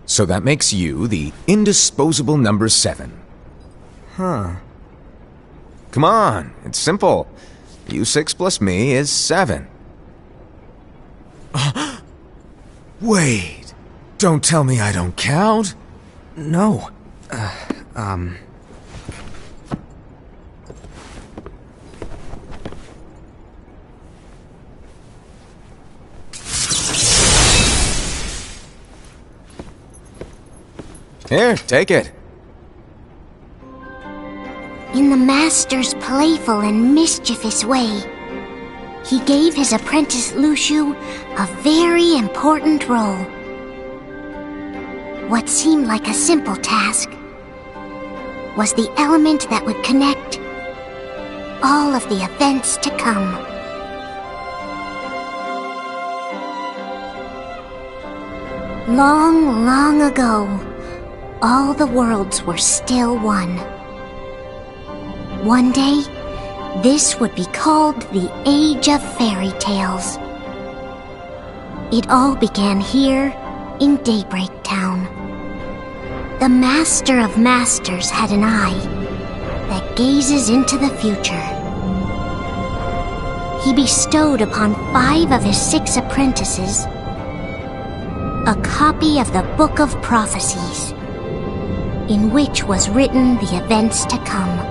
So that makes you the indisposable number 7. Huh. Come on, it's simple. You 6 plus me is 7. Wait, don't tell me I don't count. No. Here, take it. In the Master's playful and mischievous way, he gave his apprentice Luxu a very important role. What seemed like a simple task was the element that would connect all of the events to come. Long, long ago, all the worlds were still one. One day, this would be called the Age of Fairy Tales. It all began here in Daybreak Town. The Master of Masters had an eye that gazes into the future. He bestowed upon 5 of his 6 apprentices a copy of the Book of Prophecies, in which was written the events to come.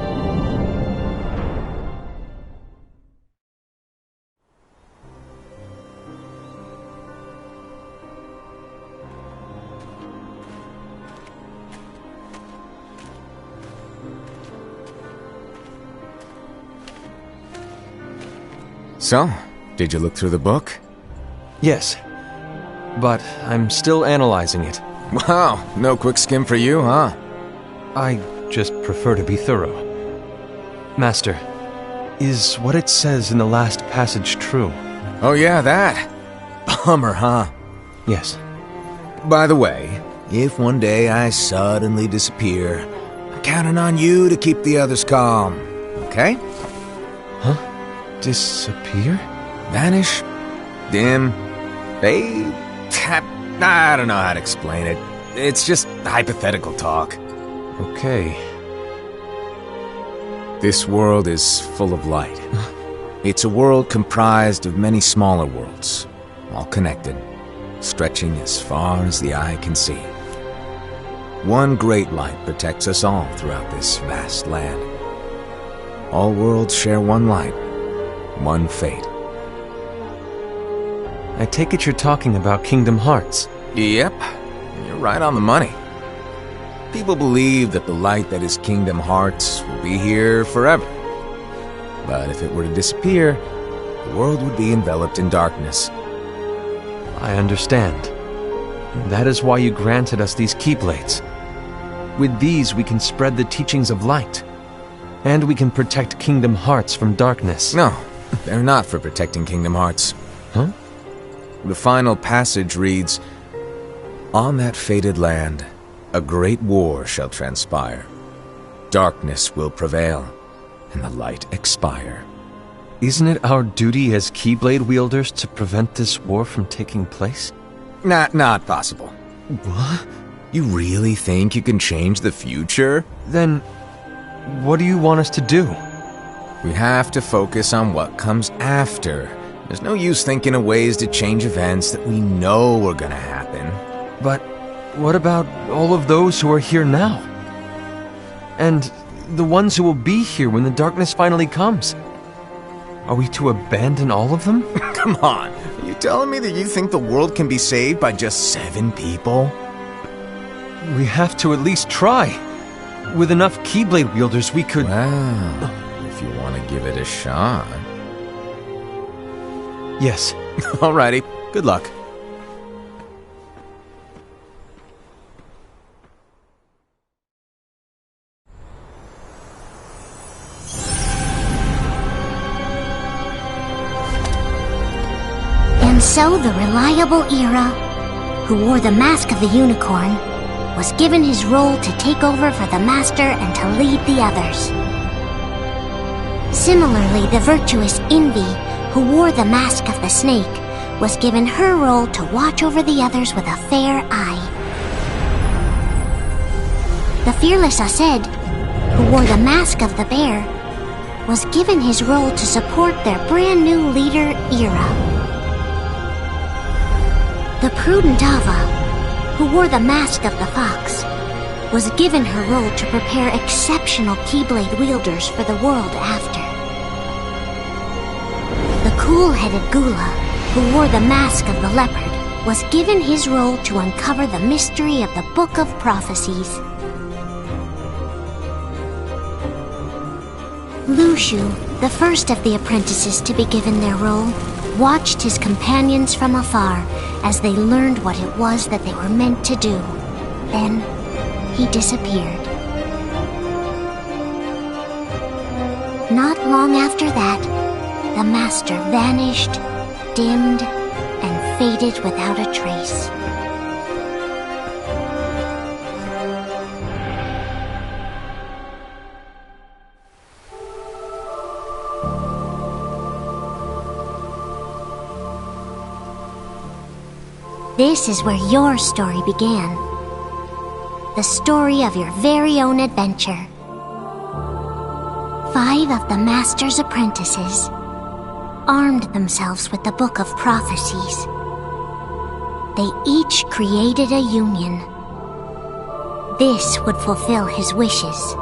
So, did you look through the book? Yes. But I'm still analyzing it. Wow, no quick skim for you, huh? I just prefer to be thorough. Master, is what it says in the last passage true? Oh yeah, that. Bummer, huh? Yes. By the way, if one day I suddenly disappear, I'm counting on you to keep the others calm, okay? Huh? Disappear? Vanish? Dim? Fade? I don't know how to explain it. It's just hypothetical talk. Okay. This world is full of light. It's a world comprised of many smaller worlds, all connected, stretching as far as the eye can see. One great light protects us all throughout this vast land. All worlds share one light, one fate. I take it you're talking about Kingdom Hearts. Yep, you're right on the money. People believe that the light that is Kingdom Hearts will be here forever. But if it were to disappear, the world would be enveloped in darkness. I understand. That is why you granted us these Keyblades. With these we can spread the teachings of light. And we can protect Kingdom Hearts from darkness. No, they're not for protecting Kingdom Hearts. Huh? The final passage reads, "On that fated land, a great war shall transpire. Darkness will prevail, and the light expire." Isn't it our duty as Keyblade wielders to prevent this war from taking place? Not possible. What? You really think you can change the future? Then, what do you want us to do? We have to focus on what comes after. There's no use thinking of ways to change events that we know are gonna happen. But what about all of those who are here now? And the ones who will be here when the darkness finally comes? Are we to abandon all of them? Come on, are you telling me that you think the world can be saved by just 7 people? We have to at least try. With enough Keyblade wielders, we could... Well, if you want to give it a shot. Yes. Alrighty, good luck. And so the reliable Era, who wore the mask of the unicorn, was given his role to take over for the Master and to lead the others. Similarly, the virtuous Envy, who wore the mask of the snake, was given her role to watch over the others with a fair eye. The fearless Aesir, who wore the mask of the bear, was given his role to support their brand new leader, Ira. The prudent Ava, who wore the mask of the fox, was given her role to prepare exceptional Keyblade wielders for the world after. The cool-headed Gula, who wore the mask of the leopard, was given his role to uncover the mystery of the Book of Prophecies. Lushu, the first of the apprentices to be given their role, watched his companions from afar as they learned what it was that they were meant to do. Then, he disappeared. Not long after that, the master vanished, dimmed, and faded without a trace. This is where your story began. The story of your very own adventure. 5 of the Master's apprentices armed themselves with the Book of Prophecies. They each created a union. This would fulfill his wishes.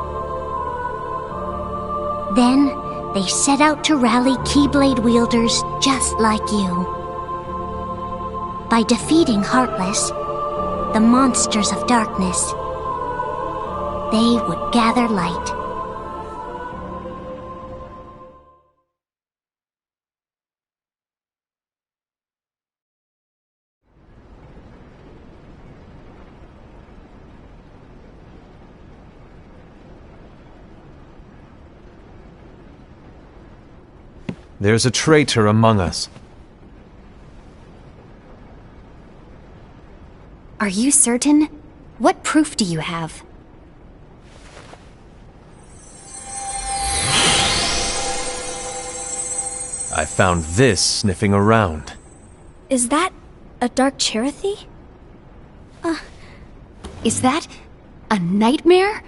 Then, they set out to rally Keyblade wielders just like you. By defeating Heartless, the monsters of darkness, they would gather light. There's a traitor among us. Are you certain? What proof do you have? I found this sniffing around. Is that a Dark Chirithy? Is that a nightmare?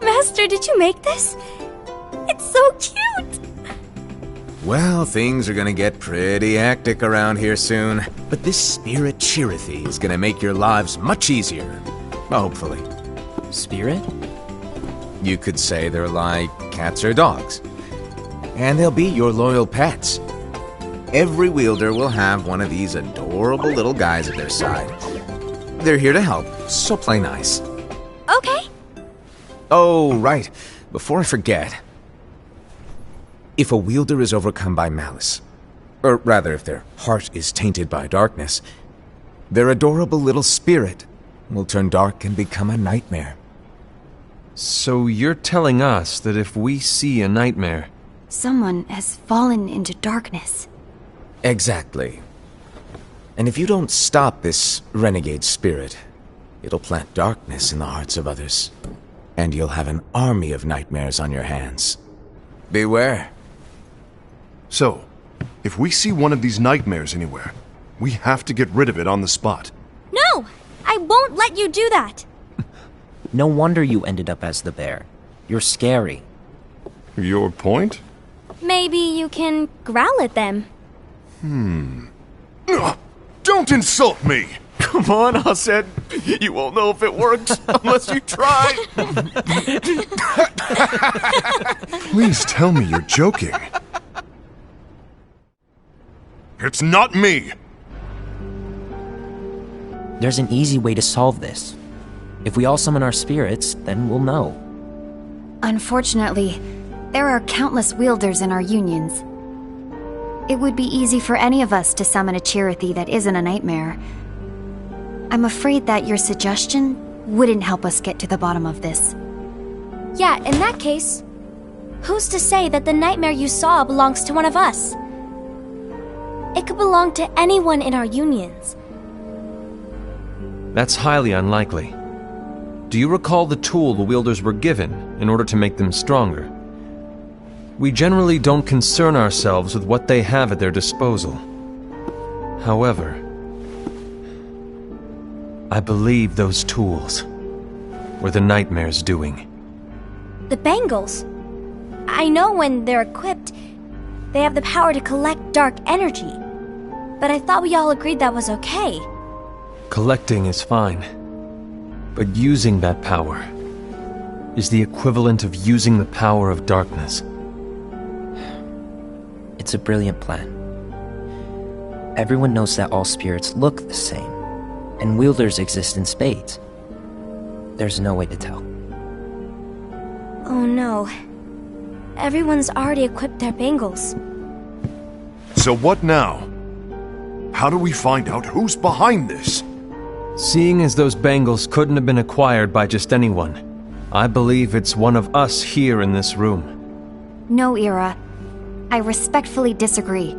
Master, did you make this? It's so cute! Well, things are gonna get pretty hectic around here soon. But this Spirit Chirithy is gonna make your lives much easier. Hopefully. Spirit? You could say they're like cats or dogs. And they'll be your loyal pets. Every wielder will have one of these adorable little guys at their side. They're here to help, so play nice. Okay. Oh, right. Before I forget. If a wielder is overcome by malice, or rather if their heart is tainted by darkness, their adorable little spirit will turn dark and become a nightmare. So you're telling us that if we see a nightmare... Someone has fallen into darkness. Exactly. And if you don't stop this renegade spirit, it'll plant darkness in the hearts of others. And you'll have an army of nightmares on your hands. Beware. So, if we see one of these nightmares anywhere, we have to get rid of it on the spot. No! I won't let you do that! No wonder you ended up as the bear. You're scary. Your point? Maybe you can growl at them. Don't insult me! Come on, Aesir. You won't know if it works unless you try. Please tell me you're joking. It's not me! There's an easy way to solve this. If we all summon our spirits, then we'll know. Unfortunately, there are countless wielders in our unions. It would be easy for any of us to summon a Chirithy that isn't a nightmare. I'm afraid that your suggestion wouldn't help us get to the bottom of this. Yeah, in that case, who's to say that the nightmare you saw belongs to one of us? It could belong to anyone in our unions. That's highly unlikely. Do do you recall the tool the wielders were given in order to make them stronger? We generally don't concern ourselves with what they have at their disposal. However, I believe those tools were the Nightmare's doing. The bangles. I know when they're equipped, they have the power to collect dark energy. But I thought we all agreed that was okay. Collecting is fine, but using that power is the equivalent of using the power of darkness. It's a brilliant plan. Everyone knows that all spirits look the same, and wielders exist in spades. There's no way to tell. Oh no. Everyone's already equipped their bangles. So what now? How do we find out who's behind this? Seeing as those bangles couldn't have been acquired by just anyone, I believe it's one of us here in this room. No, Ira. I respectfully disagree.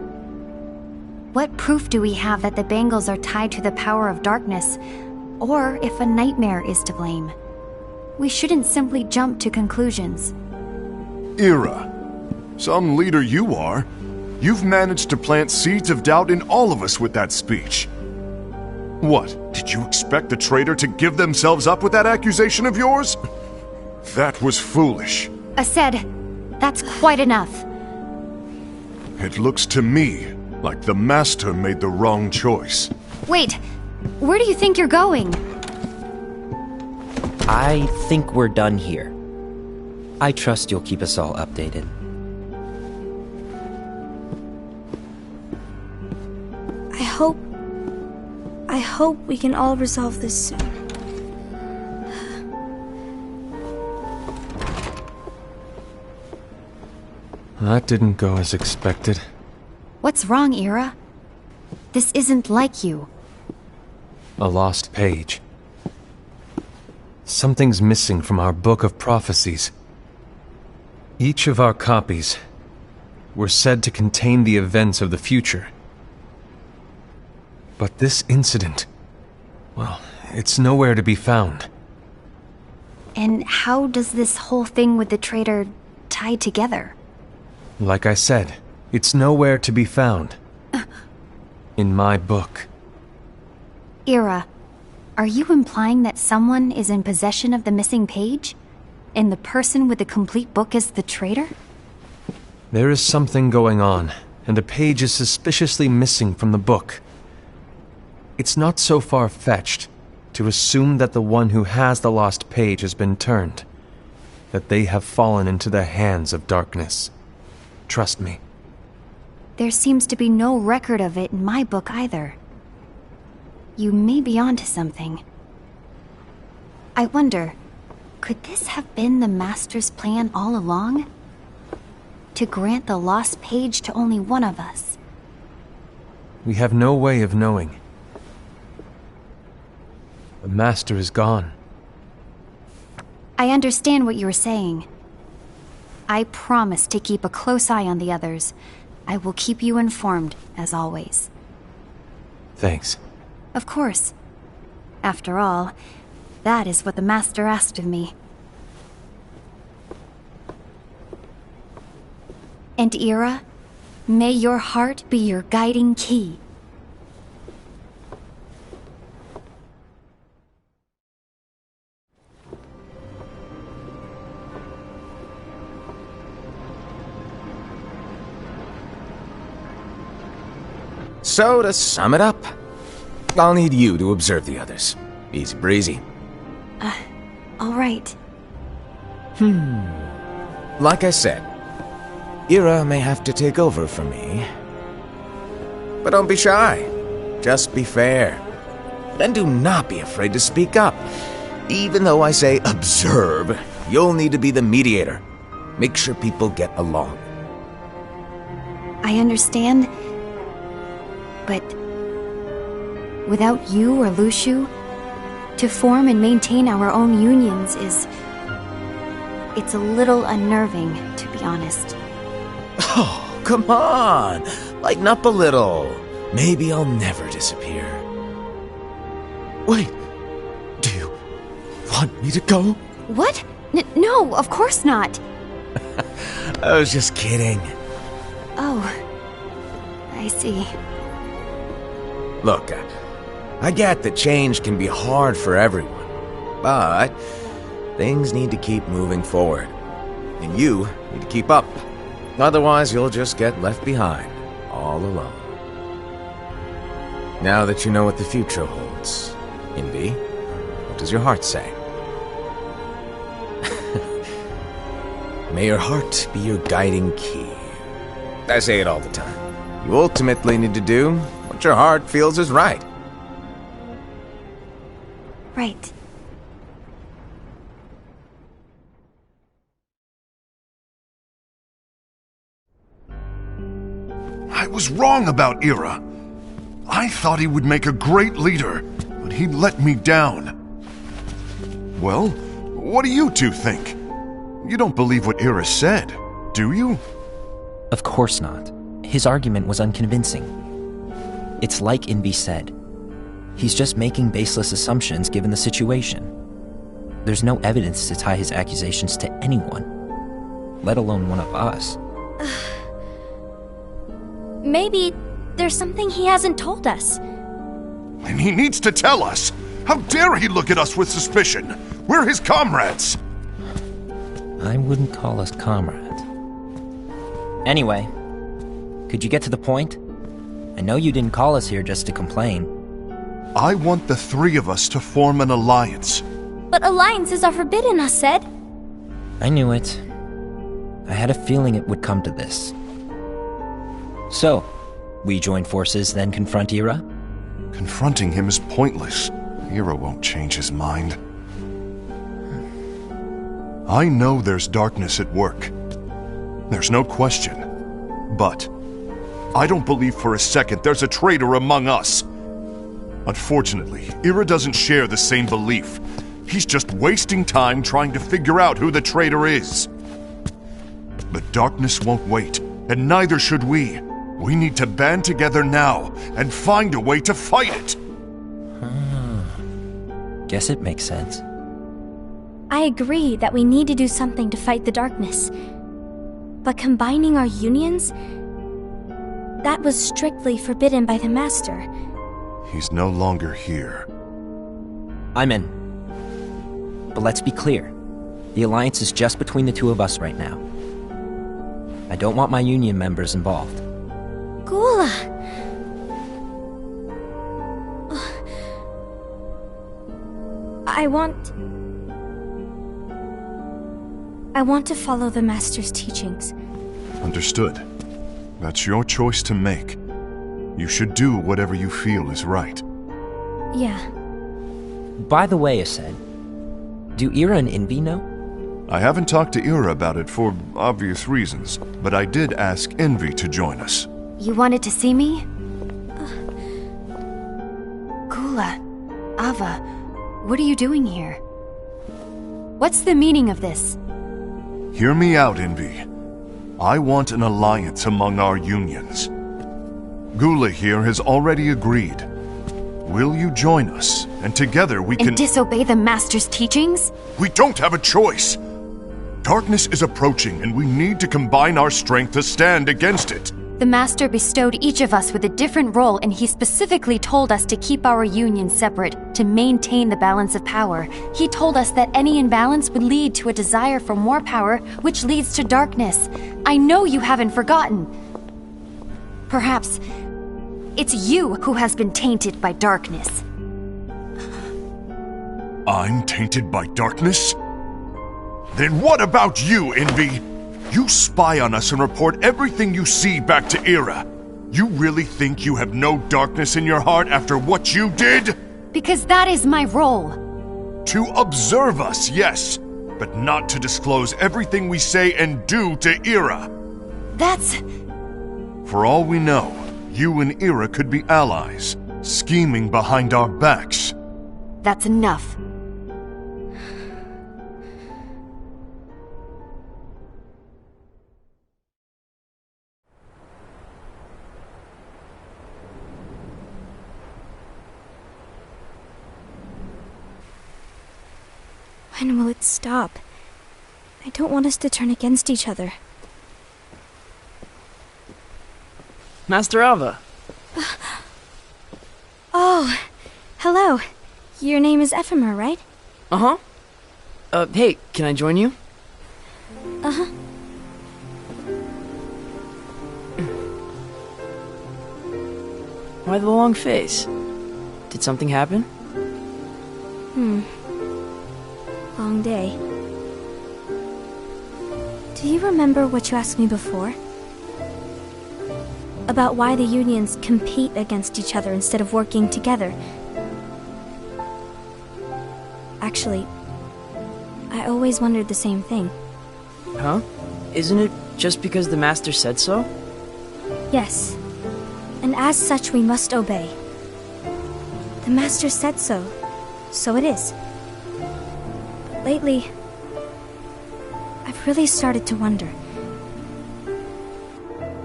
What proof do we have that the bangles are tied to the power of darkness, or if a nightmare is to blame? We shouldn't simply jump to conclusions. Ira, some leader you are. You've managed to plant seeds of doubt in all of us with that speech. What, did you expect the traitor to give themselves up with that accusation of yours? That was foolish. Aced, that's quite enough. It looks to me like the Master made the wrong choice. Wait, where do you think you're going? I think we're done here. I trust you'll keep us all updated. I hope we can all resolve this soon. That didn't go as expected. What's wrong, Ira? This isn't like you. A lost page. Something's missing from our book of prophecies. Each of our copies were said to contain the events of the future. But this incident, well, it's nowhere to be found. And how does this whole thing with the traitor tie together? Like I said, it's nowhere to be found. In my book. Ira, are you implying that someone is in possession of the missing page? And the person with the complete book is the traitor? There is something going on, and a page is suspiciously missing from the book. It's not so far-fetched to assume that the one who has the lost page has been turned, that they have fallen into the hands of darkness. Trust me. There seems to be no record of it in my book either. You may be onto something. I wonder, could this have been the Master's plan all along? To grant the lost page to only one of us? We have no way of knowing. The Master is gone. I understand what you're saying. I promise to keep a close eye on the others. I will keep you informed, as always. Thanks. Of course. After all, that is what the Master asked of me. And Ira, may your heart be your guiding key. So, to sum it up, I'll need you to observe the others. Easy breezy. All right. Like I said, Ira may have to take over for me. But don't be shy. Just be fair. And do not be afraid to speak up. Even though I say observe, you'll need to be the mediator. Make sure people get along. I understand. But without you or Luxu, to form and maintain our own unions it's a little unnerving, to be honest. Oh, come on! Lighten up a little. Maybe I'll never disappear. Wait, do you want me to go? What? No, of course not. I was just kidding. Oh, I see. Look, I get that change can be hard for everyone, but things need to keep moving forward. And you need to keep up. Otherwise, you'll just get left behind, all alone. Now that you know what the future holds, Envy, what does your heart say? May your heart be your guiding key. I say it all the time. You ultimately need to do what your heart feels is right. Right. I was wrong about Ira. I thought he would make a great leader, but he let me down. Well, what do you two think? You don't believe what Ira said, do you? Of course not. His argument was unconvincing. It's like Envy said. He's just making baseless assumptions given the situation. There's no evidence to tie his accusations to anyone, let alone one of us. Maybe there's something he hasn't told us. And he needs to tell us. How dare he look at us with suspicion? We're his comrades. I wouldn't call us comrades. Anyway, could you get to the point? I know you didn't call us here just to complain. I want the three of us to form an alliance. But alliances are forbidden, us said. I knew it. I had a feeling it would come to this. So, we join forces, then confront Ira? Confronting him is pointless. Ira won't change his mind. I know there's darkness at work. There's no question. But I don't believe for a second there's a traitor among us. Unfortunately, Ira doesn't share the same belief. He's just wasting time trying to figure out who the traitor is. But darkness won't wait, and neither should we. We need to band together now and find a way to fight it. Guess it makes sense. I agree that we need to do something to fight the darkness. But combining our unions? That was strictly forbidden by the Master. He's no longer here. I'm in. But let's be clear. The alliance is just between the two of us right now. I don't want my union members involved. Gula! I want to follow the Master's teachings. Understood. That's your choice to make. You should do whatever you feel is right. Yeah. By the way, Aced, do Ira and Envy know? I haven't talked to Ira about it for obvious reasons, but I did ask Envy to join us. You wanted to see me? Gula, Ava, what are you doing here? What's the meaning of this? Hear me out, Envy. I want an alliance among our unions. Gula here has already agreed. Will you join us? And together we can— And disobey the Master's teachings? We don't have a choice! Darkness is approaching, and we need to combine our strength to stand against it. The Master bestowed each of us with a different role, and he specifically told us to keep our union separate, to maintain the balance of power. He told us that any imbalance would lead to a desire for more power, which leads to darkness. I know you haven't forgotten. Perhaps it's you who has been tainted by darkness. I'm tainted by darkness? Then what about you, Envy? You spy on us and report everything you see back to Ira. You really think you have no darkness in your heart after what you did? Because that is my role. To observe us, yes, but not to disclose everything we say and do to Ira. That's... For all we know, you and Ira could be allies, scheming behind our backs. That's enough. When will it stop? I don't want us to turn against each other. Master Alva. Oh, hello. Your name is Ephemer, right? Uh-huh. Hey, can I join you? Uh-huh. Why the long face? Did something happen? Long day. Do you remember what you asked me before? About why the unions compete against each other instead of working together. Actually, I always wondered the same thing. Huh? Isn't it just because the Master said so? Yes. And as such, we must obey. The Master said so. So it is. But lately, I've really started to wonder.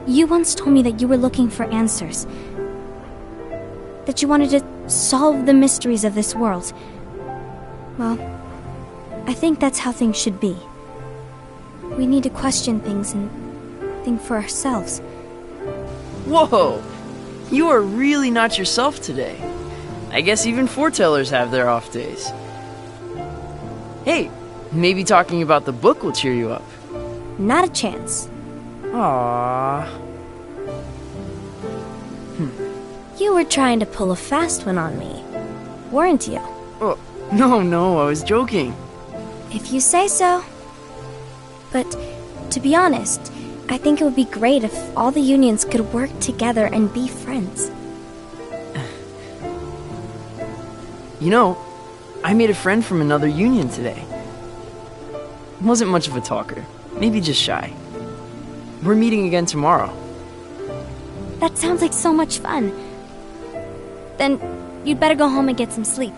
You once told me that you were looking for answers. That you wanted to solve the mysteries of this world. Well, I think that's how things should be. We need to question things and think for ourselves. Whoa! You are really not yourself today. I guess even foretellers have their off days. Hey, maybe talking about the book will cheer you up. Not a chance. Aww. You were trying to pull a fast one on me, weren't you? Oh, no, I was joking. If you say so. But, to be honest, I think it would be great if all the unions could work together and be friends. You know, I made a friend from another union today. Wasn't much of a talker, maybe just shy. We're meeting again tomorrow. That sounds like so much fun. Then, you'd better go home and get some sleep.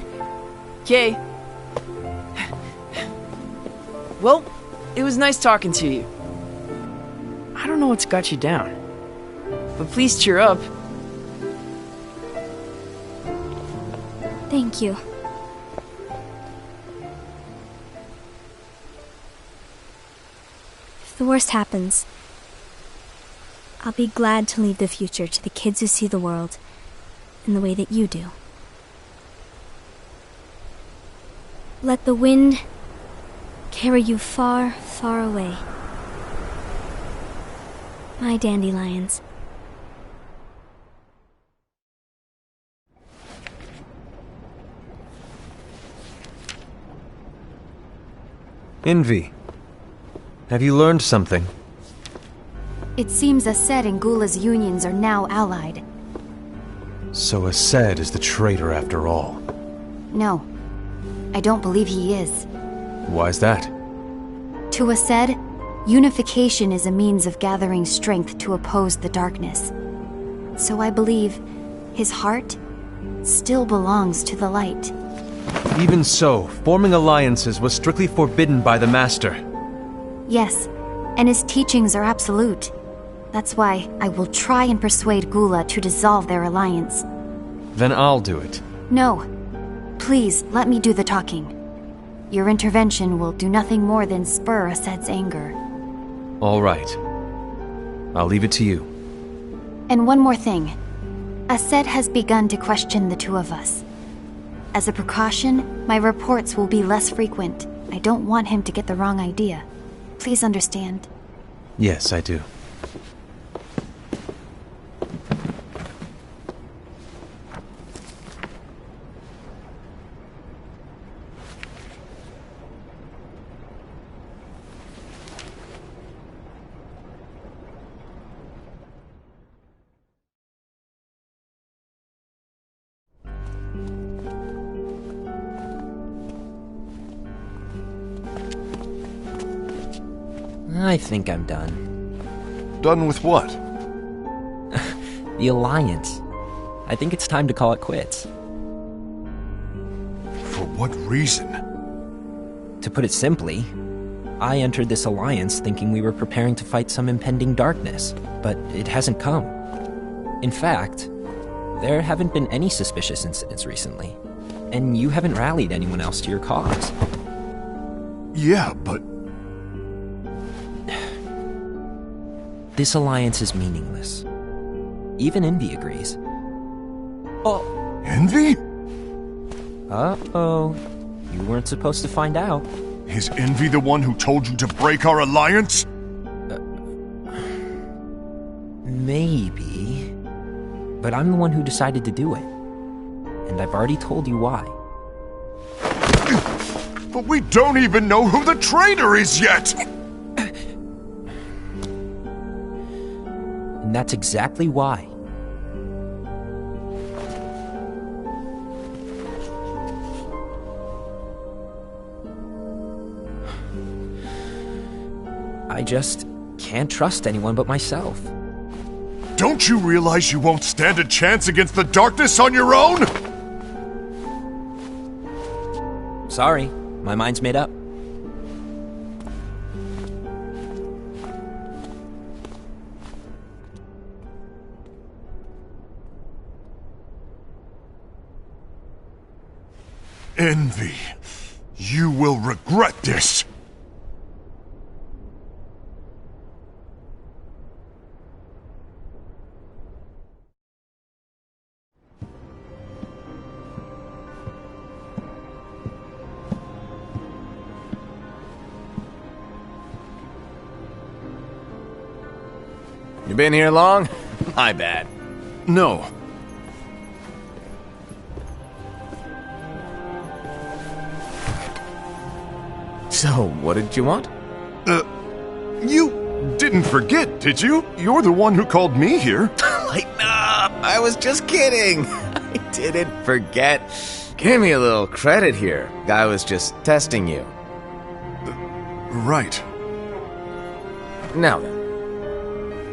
Okay. Well, it was nice talking to you. I don't know what's got you down, but please cheer up. Thank you. If the worst happens, I'll be glad to leave the future to the kids who see the world in the way that you do. Let the wind carry you far, far away. My dandelions. Envy, have you learned something? It seems Aced and Gula's unions are now allied. So Aced is the traitor after all. No, I don't believe he is. Why's that? To Aced, unification is a means of gathering strength to oppose the darkness. So I believe his heart still belongs to the light. Even so, forming alliances was strictly forbidden by the Master. Yes, and his teachings are absolute. That's why I will try and persuade Gula to dissolve their alliance. Then I'll do it. No. Please, let me do the talking. Your intervention will do nothing more than spur Aced's anger. All right. I'll leave it to you. And one more thing. Aced has begun to question the two of us. As a precaution, my reports will be less frequent. I don't want him to get the wrong idea. Please understand. Yes, I do. I think I'm done. Done with what? The Alliance. I think it's time to call it quits. For what reason? To put it simply, I entered this alliance thinking we were preparing to fight some impending darkness, but it hasn't come. In fact, there haven't been any suspicious incidents recently, and you haven't rallied anyone else to your cause. Yeah, but This alliance is meaningless. Even Envy agrees. Oh. Envy? Uh-oh. You weren't supposed to find out. Is Envy the one who told you to break our alliance? Maybe. But I'm the one who decided to do it. And I've already told you why. But we don't even know who the traitor is yet! And that's exactly why. I just can't trust anyone but myself. Don't you realize you won't stand a chance against the darkness on your own? Sorry, my mind's made up. Envy, you will regret this. You been here long? My bad. No. So, what did you want? You didn't forget, did you? You're the one who called me here. Lighten up! I was just kidding. I didn't forget. Give me a little credit here. I was just testing you. Right. Now then,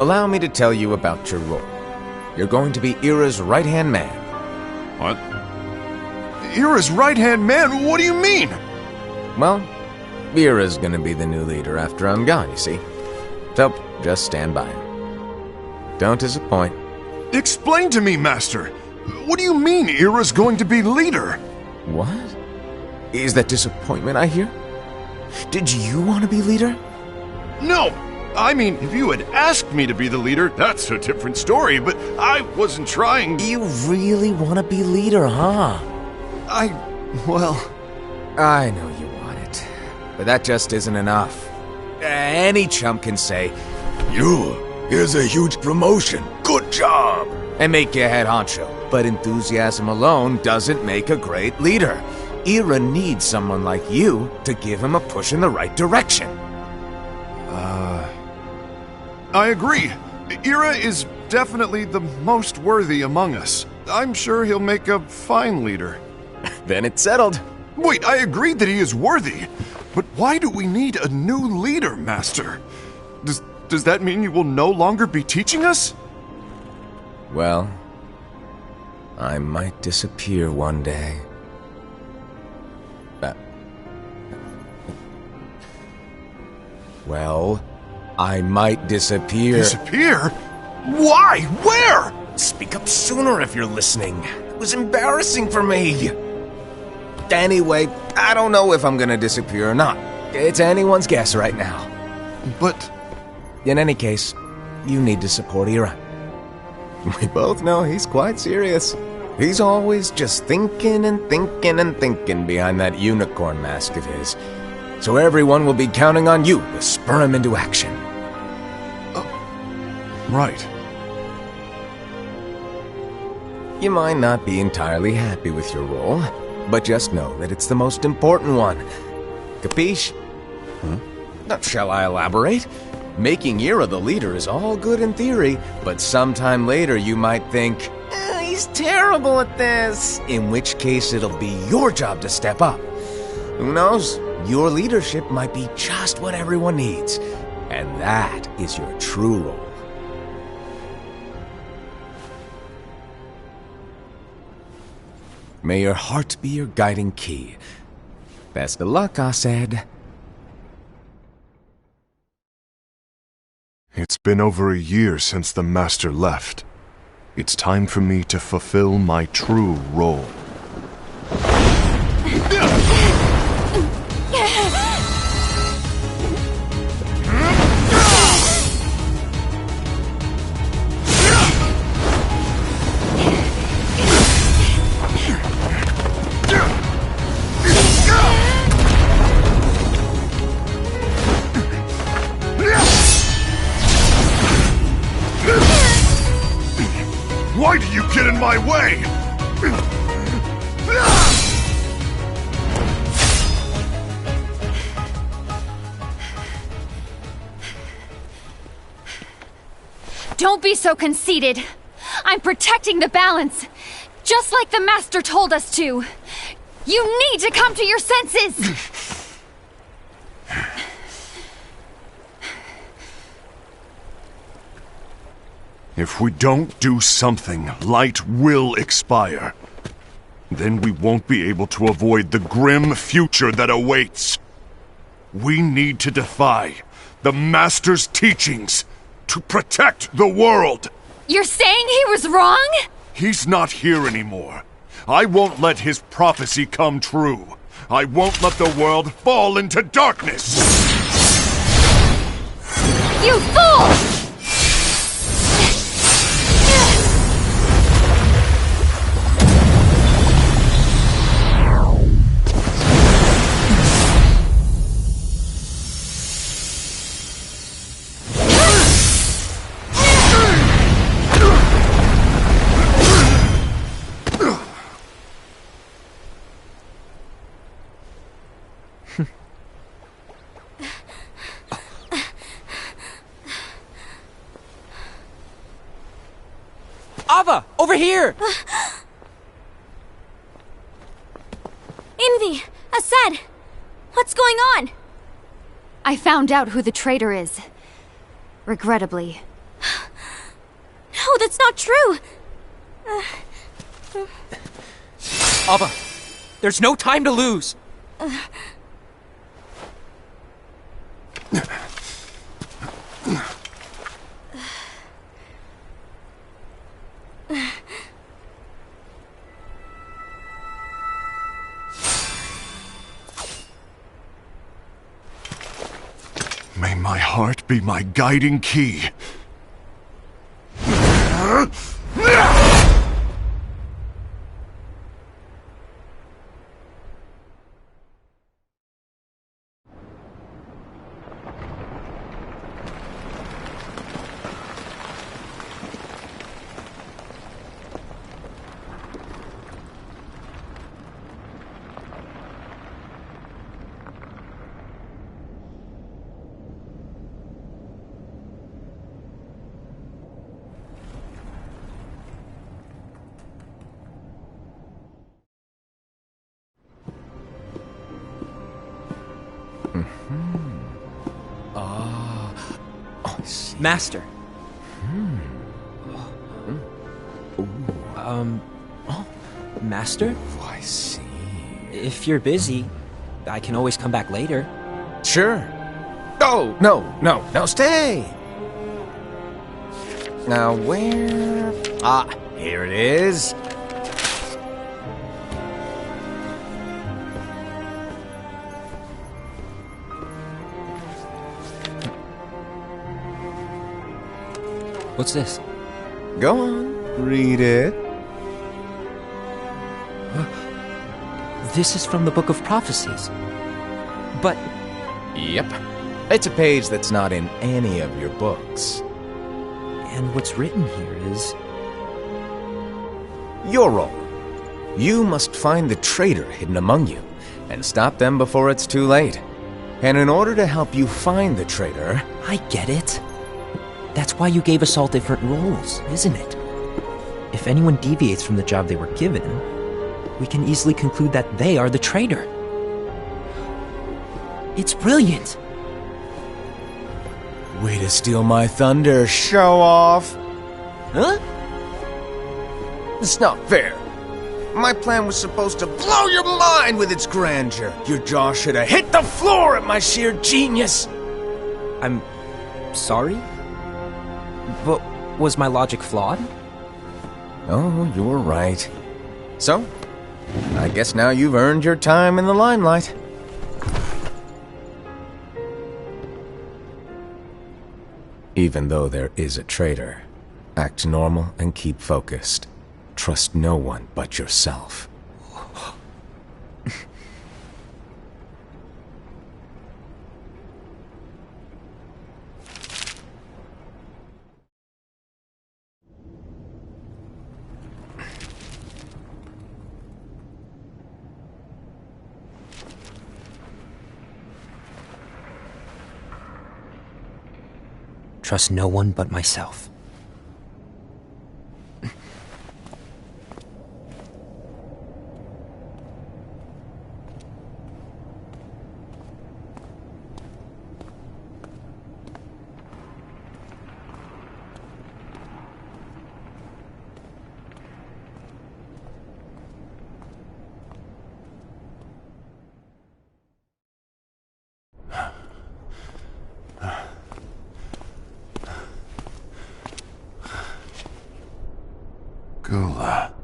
allow me to tell you about your role. You're going to be Ira's right-hand man. What? Ira's right-hand man? What do you mean? Well, Ira's gonna be the new leader after I'm gone, you see. So, just stand by him. Don't disappoint. Explain to me, Master. What do you mean Ira's going to be leader? What? Is that disappointment I hear? Did you want to be leader? No! I mean, if you had asked me to be the leader, that's a different story, but I wasn't trying. You really want to be leader, huh? Well... I know you want it, but that just isn't enough. Any chump can say, here's a huge promotion, good job, and make you head honcho. But enthusiasm alone doesn't make a great leader. Ira needs someone like you to give him a push in the right direction. I agree. Ira is definitely the most worthy among us. I'm sure he'll make a fine leader. Then it's settled. Wait, I agreed that he is worthy. But why do we need a new leader, Master? Does that mean you will no longer be teaching us? Well, I might disappear one day. Well, I might disappear. Disappear? Why? Where? Speak up sooner if you're listening. It was embarrassing for me. Anyway, I don't know if I'm gonna disappear or not. It's anyone's guess right now. But... In any case, you need to support Ira. We both know he's quite serious. He's always just thinking and thinking and thinking behind that unicorn mask of his. So everyone will be counting on you to spur him into action. Right. You might not be entirely happy with your role, but just know that it's the most important one. Capiche? Shall I elaborate? Making Ira the leader is all good in theory, but sometime later you might think, he's terrible at this. In which case it'll be your job to step up. Who knows? Your leadership might be just what everyone needs. And that is your true role. May your heart be your guiding key. Best of luck, Asaad. It's been over a year since the Master left. It's time for me to fulfill my true role. get in my way! Don't be so conceited. I'm protecting the balance, just like the Master told us to. You need to come to your senses! If we don't do something, light will expire. Then we won't be able to avoid the grim future that awaits. We need to defy the Master's teachings to protect the world. You're saying he was wrong? He's not here anymore. I won't let his prophecy come true. I won't let the world fall into darkness. You fool! Ava! Over here! Envy! Aced! What's going on? I found out who the traitor is. Regrettably. No, that's not true! Ava! There's no time to lose! May my heart be my guiding key. Master. Master? Oh, I see. If you're busy, I can always come back later. Sure. Oh, no, stay! Now, where... Ah, here it is. What's this? Go on, read it. This is from the Book of Prophecies. But Yep. It's a page that's not in any of your books. and what's written here is... Your role. You must find the traitor hidden among you, and stop them before it's too late. And in order to help you find the traitor... I get it. That's why you gave us all different roles, isn't it? If anyone deviates from the job they were given, we can easily conclude that they are the traitor. It's brilliant. Way to steal my thunder, show off! Huh? It's not fair. My plan was supposed to blow your mind with its grandeur. Your jaw should have hit the floor at my sheer genius. I'm sorry? But was my logic flawed? Oh, you're right. So, I guess now you've earned your time in the limelight. Even though there is a traitor, act normal and keep focused. Trust no one but yourself. Trust no one but myself. Gula.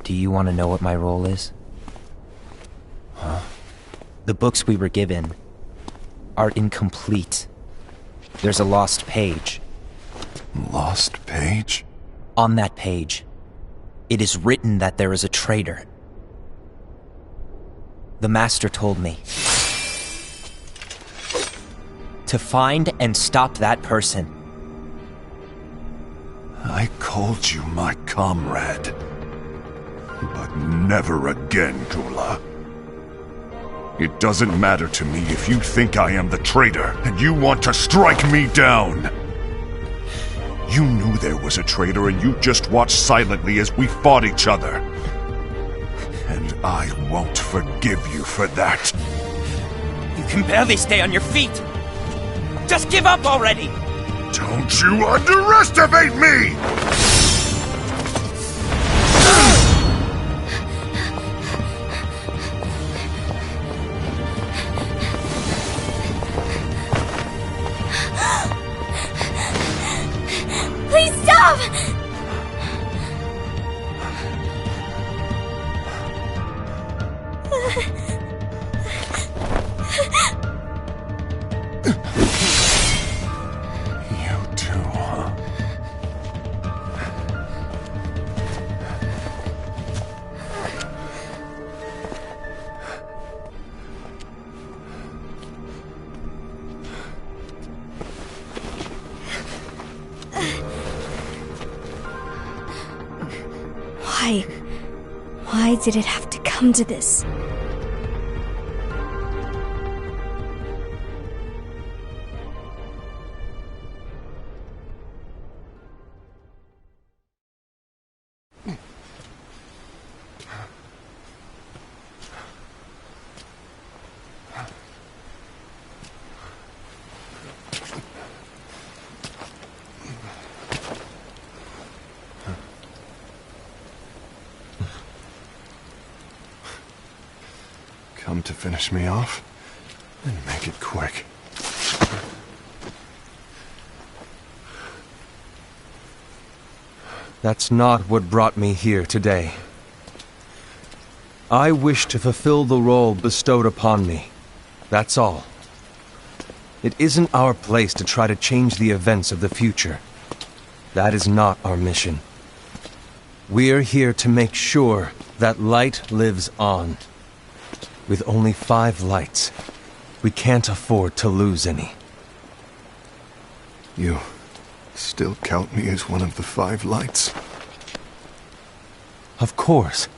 Do you want to know what my role is? Huh? The books we were given are incomplete. There's a lost page. Lost page? On that page, it is written that there is a traitor. The Master told me to find and stop that person. I called you my comrade. But never again, Gula. It doesn't matter to me if you think I am the traitor and you want to strike me down. You knew there was a traitor and you just watched silently as we fought each other. And I won't forgive you for that. You can barely stay on your feet. Just give up already! Don't you underestimate me! Please stop! You too, huh? Why did it have to come to this? Come to finish me off? Then make it quick. That's not what brought me here today. I wish to fulfill the role bestowed upon me. That's all. It isn't our place to try to change the events of the future. That is not our mission. We're here to make sure that light lives on. With only 5 lights, we can't afford to lose any. You still count me as one of the 5 lights? Of course.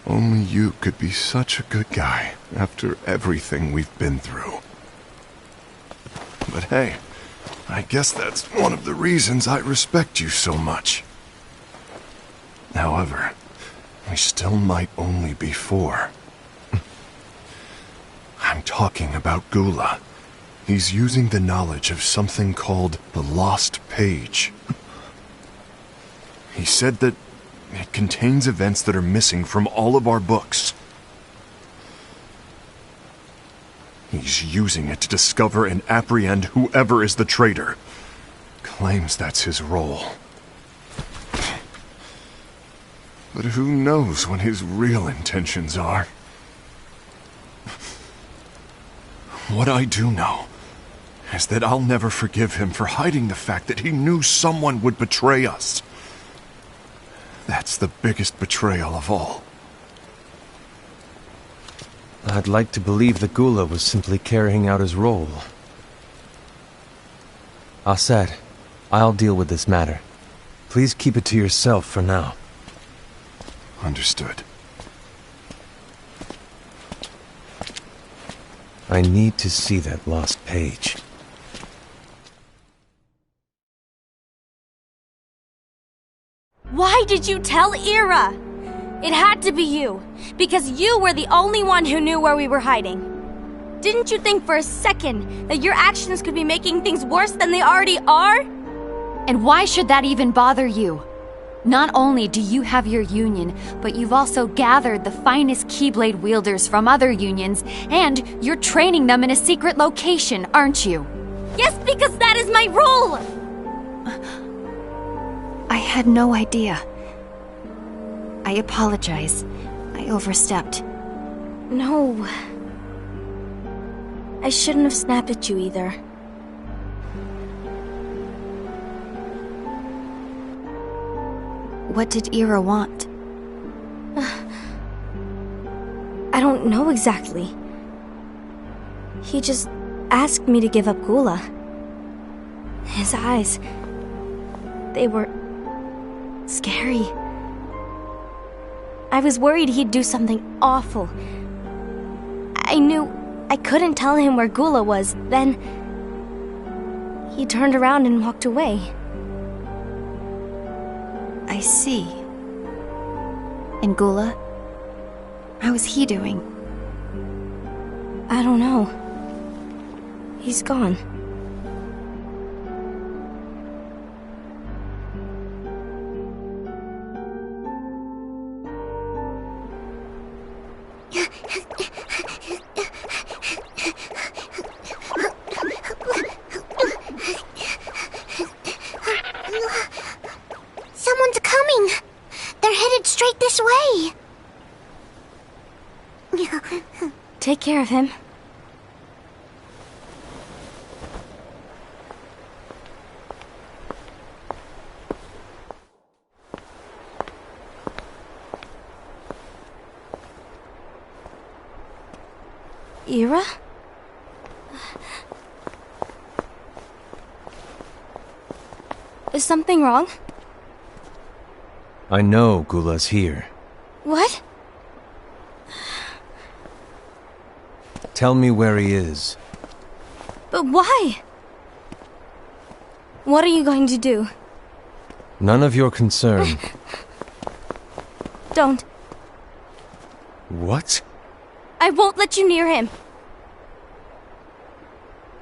Only you could be such a good guy after everything we've been through. But hey, I guess that's one of the reasons I respect you so much. However, we still might only be 4. I'm talking about Gula. He's using the knowledge of something called the Lost Page. He said that it contains events that are missing from all of our books. He's using it to discover and apprehend whoever is the traitor. Claims that's his role. But who knows what his real intentions are? What I do know is that I'll never forgive him for hiding the fact that he knew someone would betray us. That's the biggest betrayal of all. I'd like to believe that Gula was simply carrying out his role. Aset, I'll deal with this matter. Please keep it to yourself for now. Understood. I need to see that lost page. Why did you tell Ira? It had to be you, because you were the only one who knew where we were hiding. Didn't you think for a second that your actions could be making things worse than they already are? And why should that even bother you? Not only do you have your union, but you've also gathered the finest Keyblade wielders from other unions, and you're training them in a secret location, aren't you? Yes, because that is my role! I had no idea. I apologize. I overstepped. No. I shouldn't have snapped at you either. What did Ira want? I don't know exactly. He just asked me to give up Gula. His eyes... they were... scary. I was worried he'd do something awful. I knew I couldn't tell him where Gula was. Then he turned around and walked away. I see. And Gula? How is he doing? I don't know. He's gone. Someone's coming! They're headed straight this way! Take care of him. Ira? Is something wrong? I know Gula's here. What? Tell me where he is. But why? What are you going to do? None of your concern. Don't. What? I won't let you near him.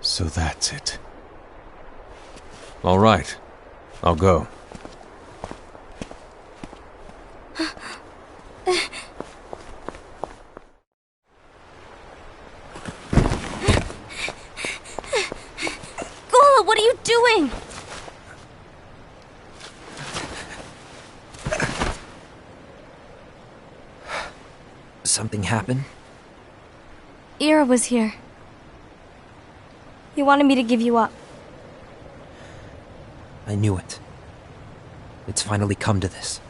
So that's it. All right. I'll go. Gula, what are you doing? Something happened? Ira was here. He wanted me to give you up. I knew it. It's finally come to this.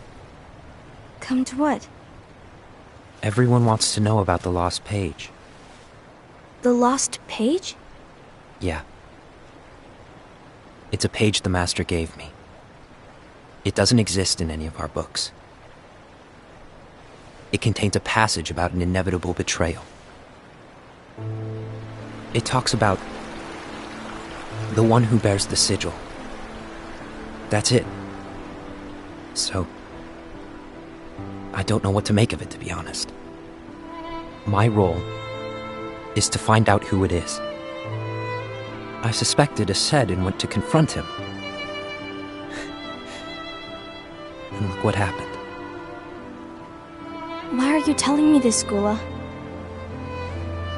Come to what? Everyone wants to know about the lost page. The lost page? Yeah. It's a page the Master gave me. It doesn't exist in any of our books. It contains a passage about an inevitable betrayal. It talks about the one who bears the sigil. That's it. So, I don't know what to make of it, to be honest. My role is to find out who it is. I suspected Aced and went to confront him. And look what happened. Why are you telling me this, Gula?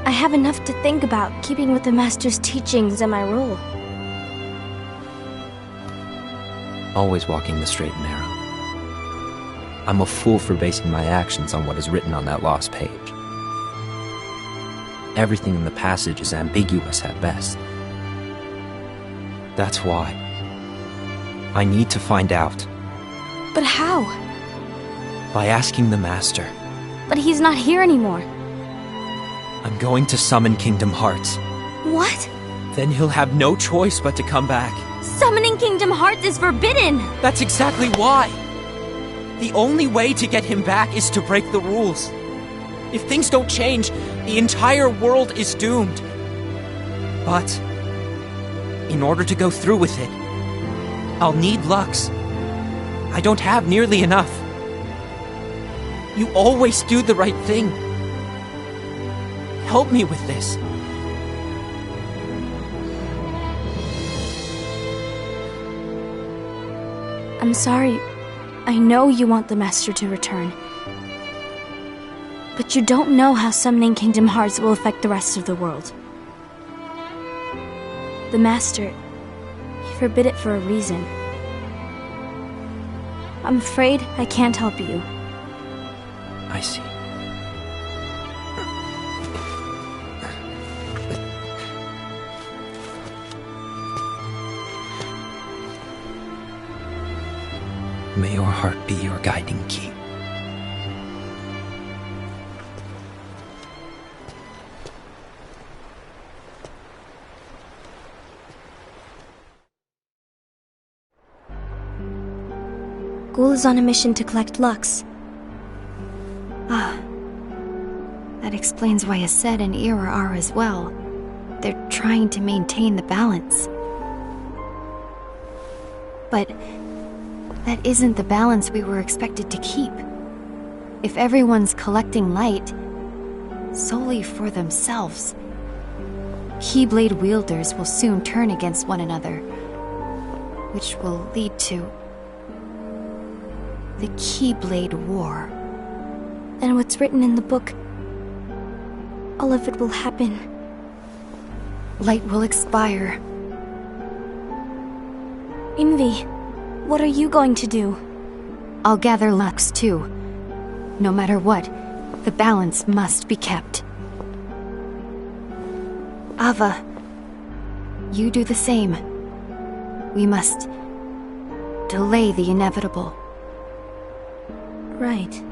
I have enough to think about, keeping with the Master's teachings and my role. Always walking the straight and narrow. I'm a fool for basing my actions on what is written on that lost page. Everything in the passage is ambiguous at best. That's why I need to find out. But how? By asking the Master. But he's not here anymore. I'm going to summon Kingdom Hearts. What? Then he'll have no choice but to come back. Summoning Kingdom Hearts is forbidden! That's exactly why! The only way to get him back is to break the rules. If things don't change, the entire world is doomed. But in order to go through with it, I'll need Lux. I don't have nearly enough. You always do the right thing. Help me with this. I'm sorry. I know you want the Master to return. But you don't know how summoning Kingdom Hearts will affect the rest of the world. The Master, he forbid it for a reason. I'm afraid I can't help you. I see. May your heart be your guiding key. Ghoul is on a mission to collect Lux. That explains why Aced and Ira are as well. They're trying to maintain the balance. But that isn't the balance we were expected to keep. If everyone's collecting light solely for themselves, Keyblade wielders will soon turn against one another, which will lead to the Keyblade War. And what's written in the book, all of it will happen. Light will expire. Invi, what are you going to do? I'll gather Lux too. No matter what, the balance must be kept. Ava, you do the same. We must delay the inevitable. Right.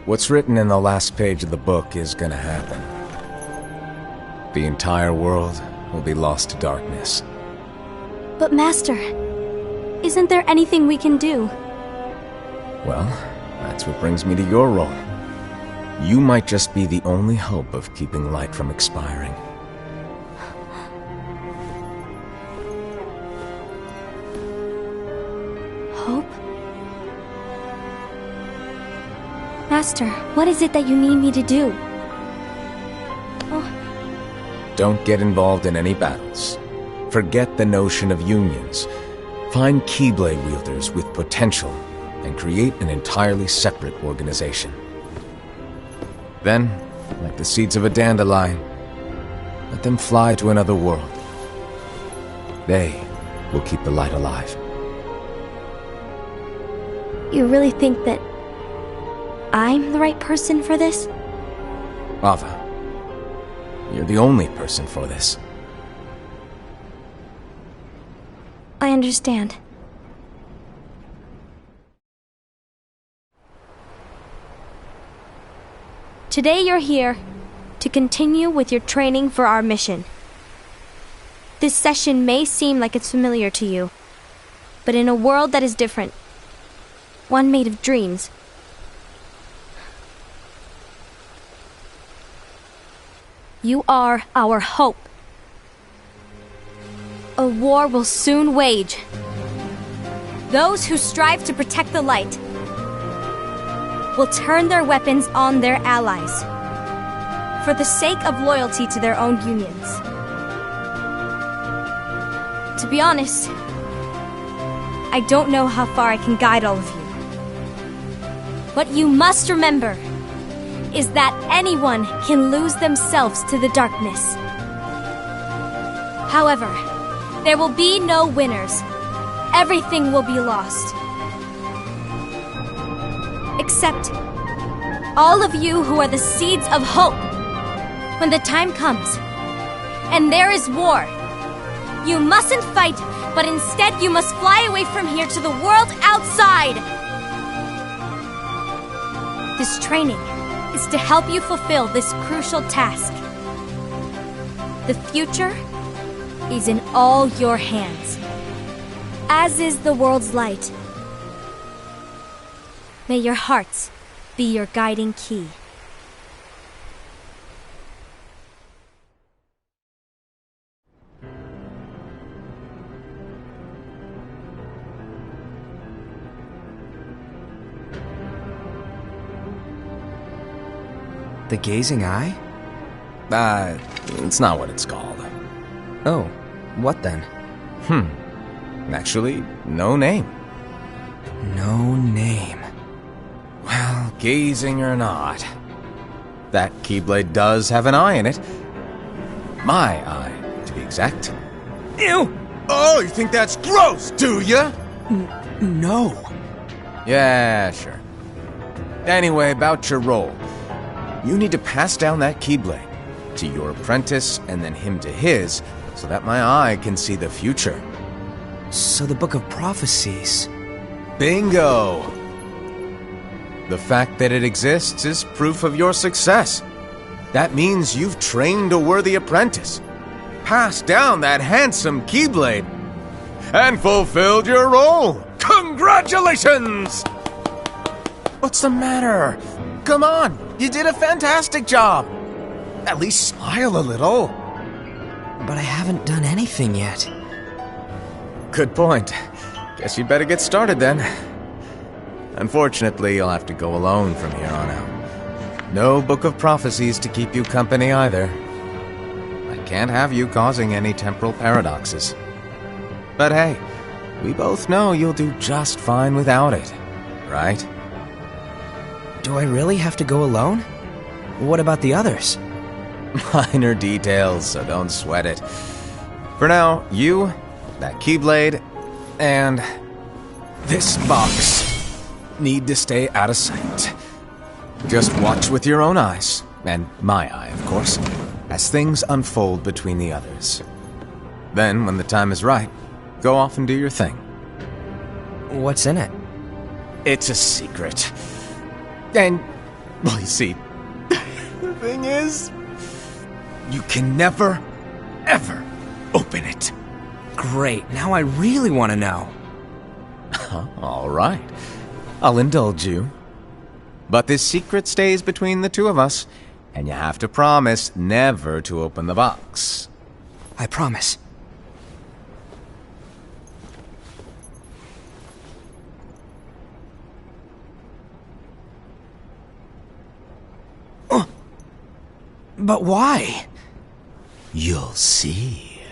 What's written in the last page of the book is gonna happen. The entire world will be lost to darkness. But Master, isn't there anything we can do? Well, that's what brings me to your role. You might just be the only hope of keeping light from expiring. Hope? Master, what is it that you need me to do? Don't get involved in any battles. Forget the notion of unions. Find Keyblade wielders with potential and create an entirely separate organization. Then, like the seeds of a dandelion, let them fly to another world. They will keep the light alive. You really think that I'm the right person for this? Ava, you're the only person for this. I understand. Today you're here to continue with your training for our mission. This session may seem like it's familiar to you, but in a world that is different, one made of dreams, you are our hope. A war will soon wage. Those who strive to protect the light will turn their weapons on their allies for the sake of loyalty to their own unions. To be honest, I don't know how far I can guide all of you. But you must remember, is that anyone can lose themselves to the darkness. However, there will be no winners. Everything will be lost. Except all of you who are the seeds of hope. When the time comes, and there is war, you mustn't fight, but instead you must fly away from here to the world outside. This training is to help you fulfill this crucial task. The future is in all your hands, as is the world's light. May your hearts be your guiding key. The Gazing Eye? It's not what it's called. Oh, what then? Actually, no name. No name. Well, gazing or not, that Keyblade does have an eye in it. My eye, to be exact. Ew! Oh, you think that's gross, do ya? No. Yeah, sure. Anyway, about your role. You need to pass down that Keyblade to your apprentice and then him to his, so that my eye can see the future. So the Book of Prophecies... Bingo! The fact that it exists is proof of your success. That means you've trained a worthy apprentice, passed down that handsome Keyblade, and fulfilled your role. Congratulations! What's the matter? Come on, you did a fantastic job. At least smile a little. But I haven't done anything yet. Good point. Guess you'd better get started then. Unfortunately, you'll have to go alone from here on out. No Book of Prophecies to keep you company either. I can't have you causing any temporal paradoxes. But hey, we both know you'll do just fine without it, right? Do I really have to go alone? What about the others? Minor details, so don't sweat it. For now, you, that Keyblade, and this box need to stay out of sight. Just watch with your own eyes, and my eye, of course, as things unfold between the others. Then, when the time is right, go off and do your thing. What's in it? It's a secret. And, well, you see, the thing is, you can never, ever open it. Great, now I really want to know. All right. I'll indulge you. But this secret stays between the two of us, and you have to promise never to open the box. I promise. But why? You'll see.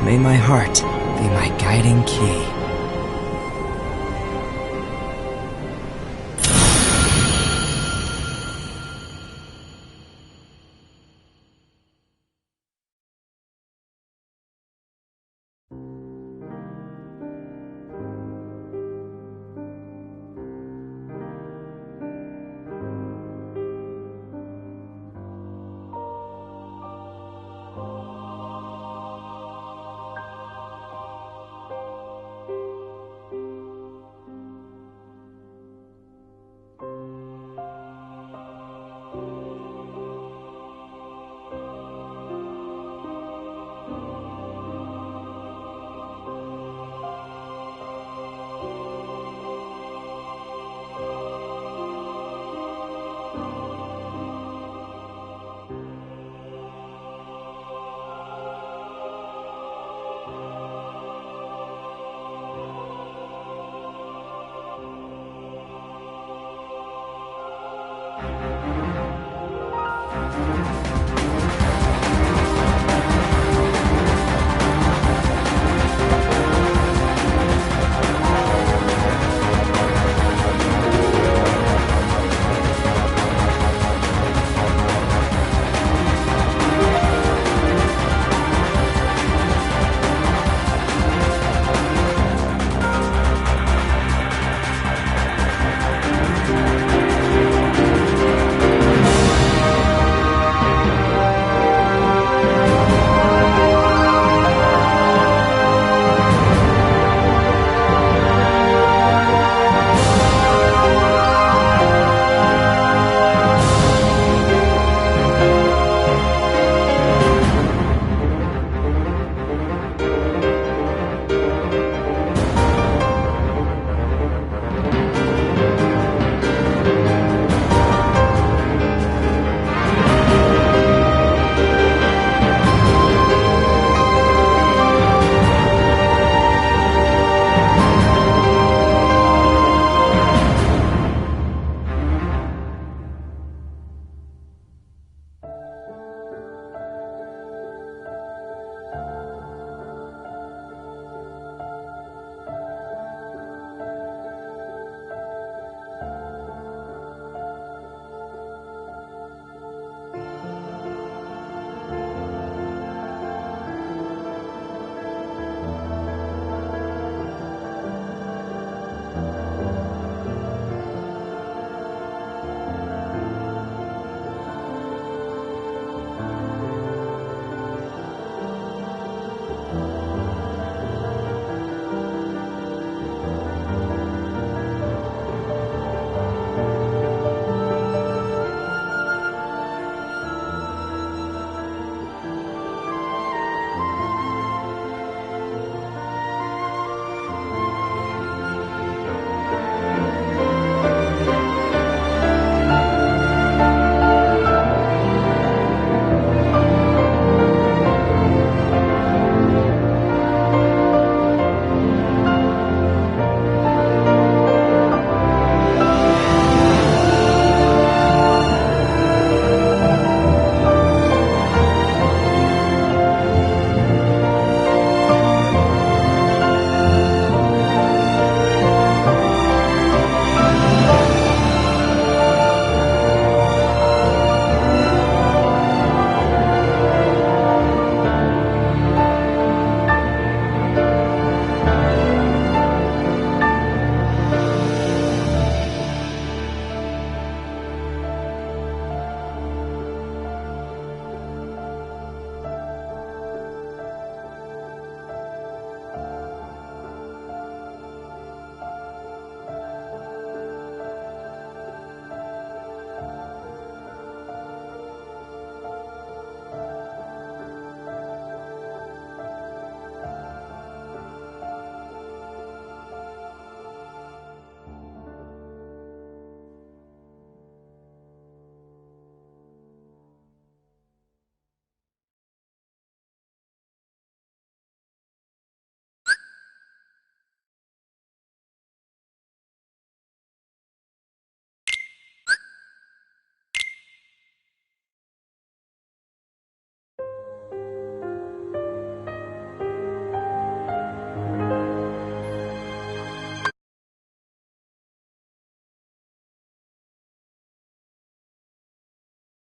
May my heart be my guiding key.